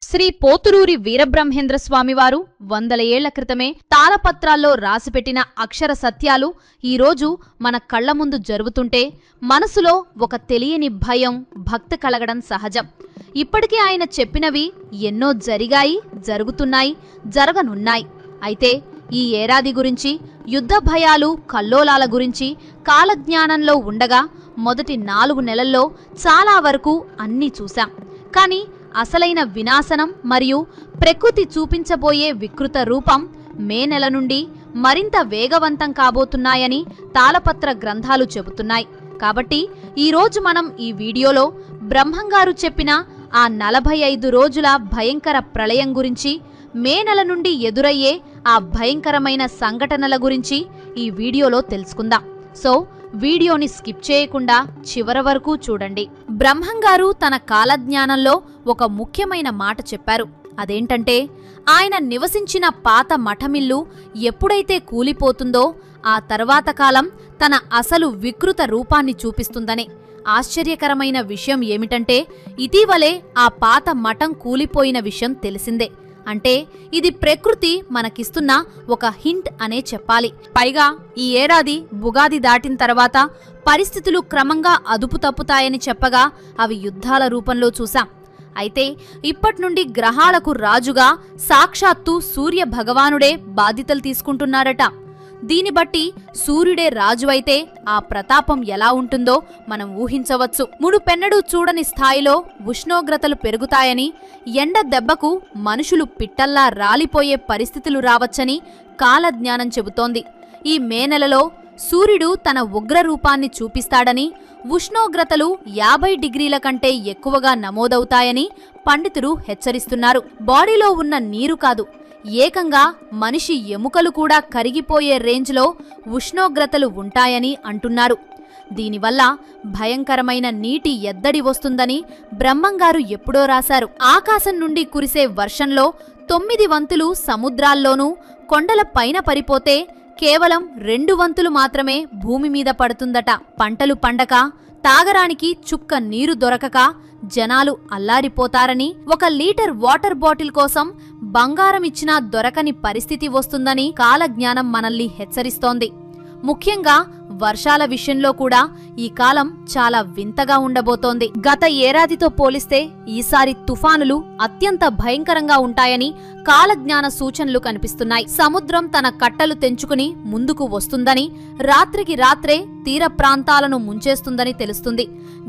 శ్రీ పోతురూరి వీరబ్రహ్మేంద్ర స్వామివారు 100 ఏళ్ల క్రితమే తాళపత్రాల్లో రాసిపెట్టిన అక్షర సత్యాలు ఈరోజు మన కళ్ల ముందు జరుగుతుంటే మనసులో ఒక తెలియని భయం, భక్తి కలగడం సహజం. ఇప్పటికే ఆయన చెప్పినవి ఎన్నో జరిగాయి, జరుగుతున్నాయి, జరగనున్నాయి. అయితే ఈ ఏడాది గురించి, యుద్ధ భయాలు, కల్లోలాల గురించి కాలజ్ఞానంలో ఉండగా మొదటి 4 నెలల్లో చాలా వరకు అన్నీ చూశాం. కానీ అసలైన వినాశనం మరియు ప్రకృతి చూపించబోయే వికృత రూపం మే నెల నుండి మరింత వేగవంతం కాబోతున్నాయని తాళపత్ర గ్రంథాలు చెబుతున్నాయి. కాబట్టి ఈరోజు మనం ఈ వీడియోలో బ్రహ్మంగారు చెప్పిన ఆ 45 రోజుల భయంకర ప్రళయం గురించి, మే నెల నుండి ఎదురయ్యే ఆ భయంకరమైన సంఘటనల గురించి ఈ వీడియోలో తెలుసుకుందాం. సో వీడియోని స్కిప్ చేయకుండా చివరి వరకు చూడండి. బ్రహ్మంగారు తన కాలజ్ఞానంలో ఒక ముఖ్యమైన మాట చెప్పారు. అదేంటంటే, ఆయన నివసించిన పాత మఠమిల్లు ఎప్పుడైతే కూలిపోతుందో ఆ తర్వాత కాలం తన అసలు వికృత రూపాన్ని చూపిస్తుందని. ఆశ్చర్యకరమైన విషయం ఏమిటంటే, ఇటీవలే ఆ పాత మఠం కూలిపోయిన విషయం తెలిసిందే. అంటే ఇది ప్రకృతి మనకిస్తున్న ఒక హింట్ అనే చెప్పాలి. పైగా ఈ ఏడాది ఉగాది దాటిన తర్వాత పరిస్థితులు క్రమంగా అదుపు తప్పుతాయని చెప్పగా అవి యుద్ధాల రూపంలో చూశాం. అయితే ఇప్పట్నుండి గ్రహాలకు రాజుగా సాక్షాత్తు సూర్య భగవానుడే బాధ్యతలు తీసుకుంటున్నారట. దీని బట్టి సూర్యుడే రాజు అయితే ఆ ప్రతాపం ఎలా ఉంటుందో మనం ఊహించవచ్చు. మునుపెన్నడూ చూడని స్థాయిలో ఉష్ణోగ్రతలు పెరుగుతాయని, ఎండ దెబ్బకు మనుషులు పిట్టల్లా రాలిపోయే పరిస్థితులు రావచ్చని కాలజ్ఞానం చెబుతోంది. ఈ మే నెలలో సూర్యుడు తన ఉగ్రరూపాన్ని చూపిస్తాడని, ఉష్ణోగ్రతలు 50 డిగ్రీల కంటే ఎక్కువగా నమోదవుతాయని పండితులు హెచ్చరిస్తున్నారు. బాడీలో ఉన్న నీరు కాదు, ఏకంగా మనిషి ఎముకలు కూడా కరిగిపోయే రేంజ్లో ఉష్ణోగ్రతలు ఉంటాయని అంటున్నారు. దీనివల్ల భయంకరమైన నీటి ఎద్దడి వస్తుందని బ్రహ్మంగారు ఎప్పుడో రాశారు. ఆకాశం నుండి కురిసే వర్షంలో 9 వంతులు సముద్రాల్లోనూ, కొండల పైన పడిపోతే కేవలం 2 వంతులు మాత్రమే భూమి మీద పడుతుందట. పంటలు పండక, తాగరానికి చుక్క నీరు దొరకక జనాలు అల్లారిపోతారని, 1 లీటర్ వాటర్ బాటిల్ కోసం బంగారం ఇచ్చినా దొరకని పరిస్థితి వస్తుందని కాలజ్ఞానం మనల్ని హెచ్చరిస్తోంది. ముఖ్యంగా వర్షాల విషయంలో కూడా ఈ కాలం చాలా వింతగా ఉండబోతోంది. గత ఏడాదితో పోలిస్తే ఈసారి తుఫానులు అత్యంత భయంకరంగా ఉంటాయని కాలజ్ఞాన సూచనలు కనిపిస్తున్నాయి. సముద్రం తన కట్టలు తెంచుకుని ముందుకు వస్తుందని, రాత్రికి రాత్రే తీర ప్రాంతాలను ముంచేస్తుందని తెలుస్తుంది.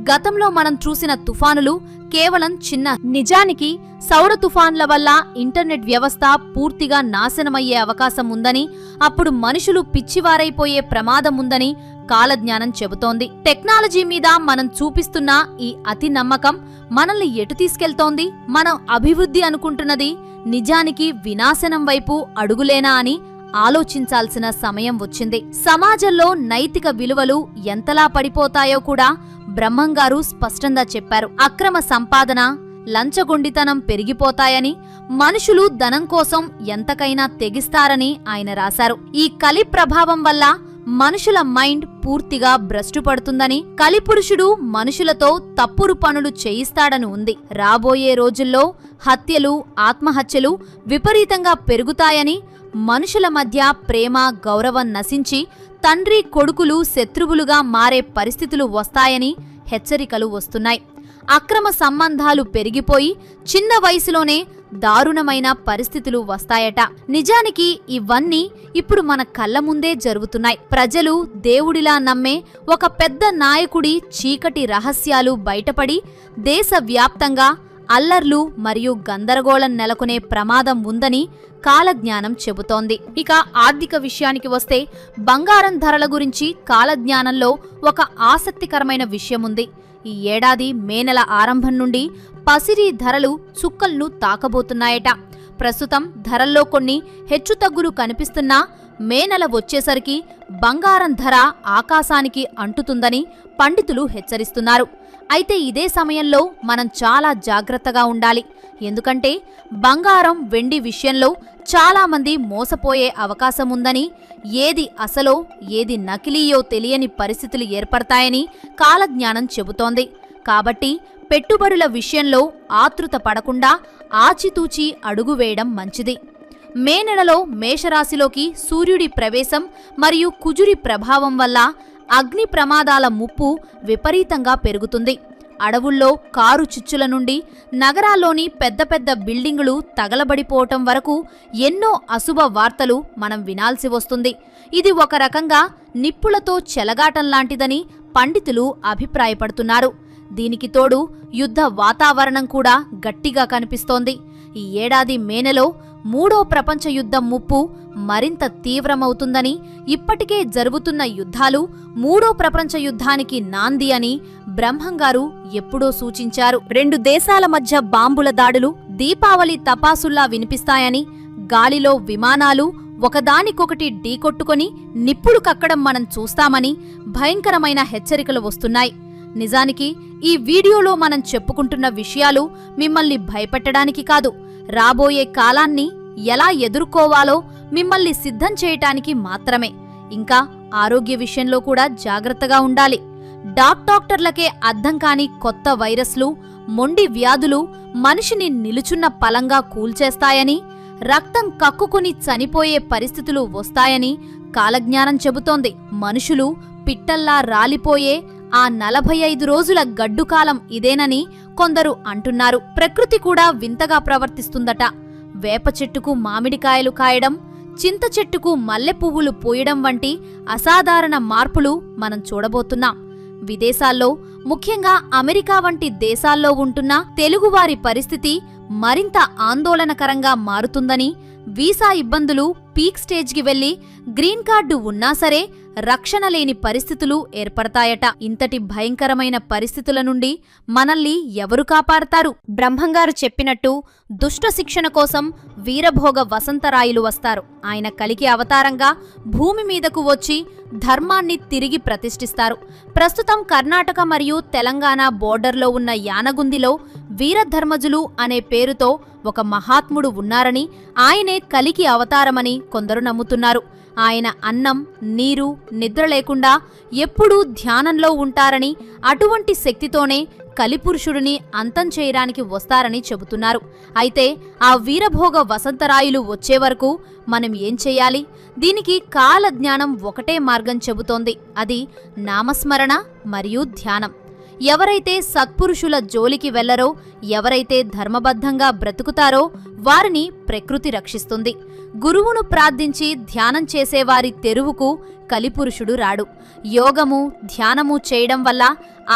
గతంలో మనం చూసిన తుఫానులు కేవలం చిన్న. నిజానికి సౌర తుఫాన్ల వల్ల ఇంటర్నెట్ వ్యవస్థ పూర్తిగా నాశనమయ్యే అవకాశం ఉందని, అప్పుడు మనుషులు పిచ్చివారైపోయే ప్రమాదం ఉందని కాలజ్ఞానం చెబుతోంది. టెక్నాలజీ మీద మనం చూపిస్తున్న ఈ అతి నమ్మకం మనల్ని ఎటు తీసుకెళ్తోంది? మనం అభివృద్ధి అనుకుంటున్నది నిజానికి వినాశనం వైపు అడుగులేనా అని ఆలోచించాల్సిన సమయం వచ్చింది. సమాజంలో నైతిక విలువలు ఎంతలా పడిపోతాయో కూడా బ్రహ్మంగారు స్పష్టంగా చెప్పారు. అక్రమ సంపాదన, లంచగొండితనం పెరిగిపోతాయని, మనుషులు ధనం కోసం ఎంతకైనా తెగిస్తారని ఆయన రాశారు. ఈ కలి ప్రభావం వల్ల మనుషుల మైండ్ పూర్తిగా భ్రష్టుపడుతుందని, కలిపురుషుడు మనుషులతో తప్పుడు పనులు చేయిస్తాడని ఉంది. రాబోయే రోజుల్లో హత్యలు, ఆత్మహత్యలు విపరీతంగా పెరుగుతాయని, మనుషుల మధ్య ప్రేమ, గౌరవం నశించి తండ్రి కొడుకులు శత్రువులుగా మారే పరిస్థితులు వస్తాయని హెచ్చరికలు వస్తున్నాయి. అక్రమ సంబంధాలు పెరిగిపోయి చిన్న వయసులోనే దారుణమైన పరిస్థితులు వస్తాయట. నిజానికి ఇవన్నీ ఇప్పుడు మన కళ్ల ముందే జరుగుతున్నాయి. ప్రజలు దేవుడిలా నమ్మే ఒక పెద్ద నాయకుడి చీకటి రహస్యాలు బయటపడి దేశవ్యాప్తంగా అల్లర్లు మరియు గందరగోళం నెలకొనే ప్రమాదం ఉందని కాలజ్ఞానం చెబుతోంది. ఇక ఆర్థిక విషయానికి వస్తే బంగారం ధరల గురించి కాలజ్ఞానంలో ఒక ఆసక్తికరమైన విషయముంది. ఈ ఏడాది మే నెల ఆరంభం నుండి పసిరి ధరలు చుక్కలను తాకబోతున్నాయట. ప్రస్తుతం ధరల్లో కొన్ని హెచ్చుతగ్గులు కనిపిస్తున్నా మే నెల వచ్చేసరికి బంగారం ధర ఆకాశానికి అంటుతుందని పండితులు హెచ్చరిస్తున్నారు. అయితే ఇదే సమయంలో మనం చాలా జాగ్రత్తగా ఉండాలి. ఎందుకంటే బంగారం, వెండి విషయంలో చాలామంది మోసపోయే అవకాశముందని, ఏది అసలో ఏది నకిలీయో తెలియని పరిస్థితులు ఏర్పడతాయని కాలజ్ఞానం చెబుతోంది. కాబట్టి పెట్టుబడుల విషయంలో ఆతృత పడకుండా ఆచితూచి అడుగు వేయడం మంచిది. మే నెలలో మేషరాశిలోకి సూర్యుడి ప్రవేశం మరియు కుజుడి ప్రభావం వల్ల అగ్ని ప్రమాదాల ముప్పు విపరీతంగా పెరుగుతుంది. అడవుల్లో కారు చిచ్చుల నుండి నగరాల్లోని పెద్ద పెద్ద బిల్డింగులు తగలబడిపోవటం వరకు ఎన్నో అశుభ వార్తలు మనం వినాల్సి వస్తుంది. ఇది ఒక రకంగా నిప్పులతో చెలగాటంలాంటిదని పండితులు అభిప్రాయపడుతున్నారు. దీనికి తోడు యుద్ధ వాతావరణం కూడా గట్టిగా కనిపిస్తోంది. ఈ ఏడాది మే నెలలో మూడో ప్రపంచ యుద్ధం ముప్పు మరింత తీవ్రమవుతుందని, ఇప్పటికే జరుగుతున్న యుద్ధాలు మూడో ప్రపంచ యుద్ధానికి నాంది అని బ్రహ్మంగారు ఎప్పుడో సూచించారు. 2 దేశాల మధ్య బాంబుల దాడులు దీపావళి తపాసుల్లా వినిపిస్తాయని, గాలిలో విమానాలు ఒకదానికొకటి ఢీకొట్టుకొని నిప్పులు కక్కడం మనం చూస్తామని భయంకరమైన హెచ్చరికలు వస్తున్నాయి. నిజానికి ఈ వీడియోలో మనం చెప్పుకుంటున్న విషయాలు మిమ్మల్ని భయపెట్టడానికి కాదు, రాబోయే కాలాన్ని ఎలా ఎదుర్కోవాలో మిమ్మల్ని సిద్ధం చేయటానికి మాత్రమే. ఇంకా ఆరోగ్య విషయంలో కూడా జాగ్రత్తగా ఉండాలి. డాక్టర్లకే అర్థం కాని కొత్త వైరస్లు, మొండి వ్యాధులు మనిషిని నిలుచున్న పలంగా కూల్చేస్తాయని, రక్తం కక్కుకుని చనిపోయే పరిస్థితులు వస్తాయని కాలజ్ఞానం చెబుతోంది. మనుషులు పిట్టల్లా రాలిపోయే ఆ 45 రోజుల గడ్డుకాలం ఇదేనని కొందరు అంటున్నారు. ప్రకృతి కూడా వింతగా ప్రవర్తిస్తుందట. వేప చెట్టుకు మామిడికాయలు కాయడం, చింత చెట్టుకు మల్లె పువ్వులు పూయడం వంటి అసాధారణ మార్పులు మనం చూడబోతున్నాం. విదేశాల్లో, ముఖ్యంగా అమెరికా వంటి దేశాల్లో ఉంటున్న తెలుగువారి పరిస్థితి మరింత ఆందోళనకరంగా మారుతుందని, వీసా ఇబ్బందులు పీక్ స్టేజ్కి వెళ్లి గ్రీన్ కార్డు ఉన్నా సరే రక్షణ లేని పరిస్థితులు ఏర్పడతాయట. ఇంతటి భయంకరమైన పరిస్థితుల నుండి మనల్ని ఎవరు కాపాడతారు? బ్రహ్మంగారు చెప్పినట్టు దుష్ట శిక్షణ కోసం వీరభోగ వసంతరాయులు వస్తారు. ఆయన కలికి అవతారంగా భూమి మీదకు వచ్చి ధర్మాన్ని తిరిగి ప్రతిష్ఠిస్తారు. ప్రస్తుతం కర్ణాటక మరియు తెలంగాణ బోర్డర్లో ఉన్న యానగుందిలో వీరధర్మజులు అనే పేరుతో ఒక మహాత్ముడు ఉన్నారని, ఆయనే కలికి అవతారమని కొందరు నమ్ముతున్నారు. ఆయన అన్నం, నీరు, నిద్ర లేకుండా ఎప్పుడూ ధ్యానంలో ఉంటారని, అటువంటి శక్తితోనే కలిపురుషుడిని అంతం చేయడానికి వస్తారని చెబుతున్నారు. అయితే ఆ వీరభోగ వసంతరాయులు వచ్చే వరకు మనం ఏం చెయ్యాలి? దీనికి కాలజ్ఞానం ఒకటే మార్గం చెబుతోంది. అది నామస్మరణ మరియు ధ్యానం. ఎవరైతే సత్పురుషుల జోలికి వెళ్లరో, ఎవరైతే ధర్మబద్ధంగా బ్రతుకుతారో వారిని ప్రకృతి రక్షిస్తుంది. గురువును ప్రార్థించి ధ్యానం చేసేవారి తెరువుకు కలిపురుషుడు రాడు. యోగము, ధ్యానము చేయడం వల్ల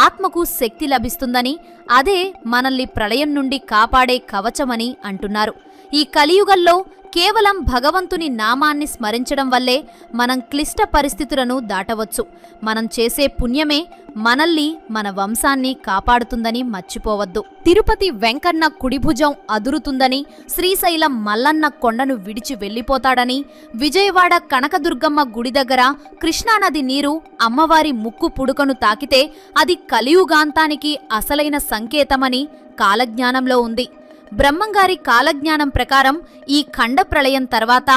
ఆత్మకు శక్తి లభిస్తుందని, అదే మనల్ని ప్రళయం నుండి కాపాడే కవచమని అంటున్నారు. ఈ కలియుగంలో కేవలం భగవంతుని నామాన్ని స్మరించడం వల్లే మనం క్లిష్ట పరిస్థితులను దాటవచ్చు. మనం చేసే పుణ్యమే మనల్ని, మన వంశాన్ని కాపాడుతుందని మర్చిపోవద్దు. తిరుపతి వెంకన్న కుడిభుజం అదురుతుందని, శ్రీశైలం మల్లన్న కొండను విడిచి వెళ్లిపోతాడని, విజయవాడ కనకదుర్గమ్మ గుడి దగ్గర కృష్ణానది నీరు అమ్మవారి ముక్కు పుడుకను తాకితే అది కలియుగాంతానికి అసలైన సంకేతమని కాలజ్ఞానంలో ఉంది. బ్రహ్మంగారి కాలజ్ఞానం ప్రకారం ఈ ఖండ ప్రళయం తర్వాత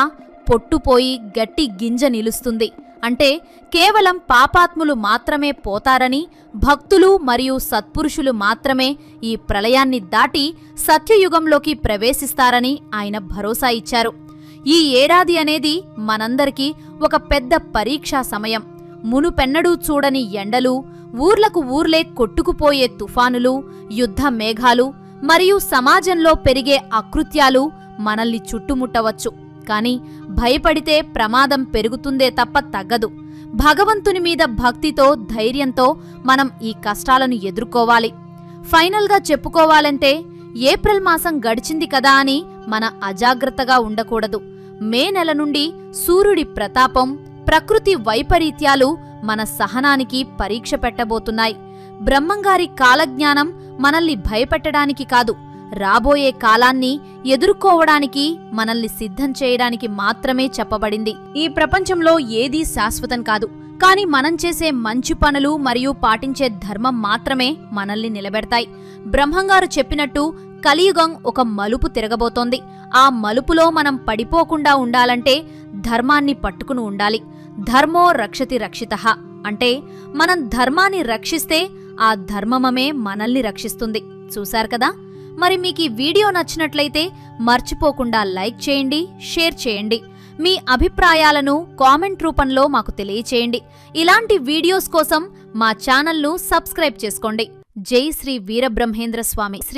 పొట్టుపోయి గట్టి గింజ నిలుస్తుంది. అంటే కేవలం పాపాత్ములు మాత్రమే పోతారని, భక్తులు మరియు సత్పురుషులు మాత్రమే ఈ ప్రళయాన్ని దాటి సత్యయుగంలోకి ప్రవేశిస్తారని ఆయన భరోసా ఇచ్చారు. ఈ ఏడాది అనేది మనందరికీ ఒక పెద్ద పరీక్షా సమయం. మునుపెన్నడూ చూడని ఎండలు, ఊర్లకు ఊర్లే కొట్టుకుపోయే తుఫానులు, యుద్ధ మేఘాలు మరియు సమాజంలో పెరిగే అకృత్యాలు మనల్ని చుట్టుముట్టవచ్చు. కాని భయపడితే ప్రమాదం పెరుగుతుందే తప్ప తగ్గదు. భగవంతుని మీద భక్తితో, ధైర్యంతో మనం ఈ కష్టాలను ఎదుర్కోవాలి. ఫైనల్గా చెప్పుకోవాలంటే ఏప్రిల్ మాసం గడిచింది కదా అని మన అజాగ్రత్తగా ఉండకూడదు. మే నెల నుండి సూర్యుడి ప్రతాపం, ప్రకృతి వైపరీత్యాలు మన సహనానికి పరీక్ష పెట్టబోతున్నాయి. బ్రహ్మంగారి కాలజ్ఞానం మనల్ని భయపెట్టడానికి కాదు, రాబోయే కాలాన్ని ఎదుర్కోవడానికి, మనల్ని సిద్ధం చేయడానికి మాత్రమే చెప్పబడింది. ఈ ప్రపంచంలో ఏదీ శాశ్వతం కాదు. కాని మనం చేసే మంచి పనులు మరియు పాటించే ధర్మం మాత్రమే మనల్ని నిలబెడతాయి. బ్రహ్మంగారు చెప్పినట్టు కలియుగం ఒక మలుపు తిరగబోతోంది. ఆ మలుపులో మనం పడిపోకుండా ఉండాలంటే ధర్మాన్ని పట్టుకుని ఉండాలి. ధర్మో రక్షతి రక్షితః అంటే మనం ధర్మాన్ని రక్షిస్తే ఆ ధర్మమే మనల్ని రక్షిస్తుంది. చూశారు కదా, మరి మీకు ఈ వీడియో నచ్చినట్లయితే మర్చిపోకుండా లైక్ చేయండి, షేర్ చేయండి. మీ అభిప్రాయాలను కామెంట్ రూపంలో మాకు తెలియచేయండి. ఇలాంటి వీడియోస్ కోసం మా ఛానల్ను సబ్స్క్రైబ్ చేసుకోండి. జై శ్రీ వీరబ్రహ్మేంద్ర స్వామి. శ్రీ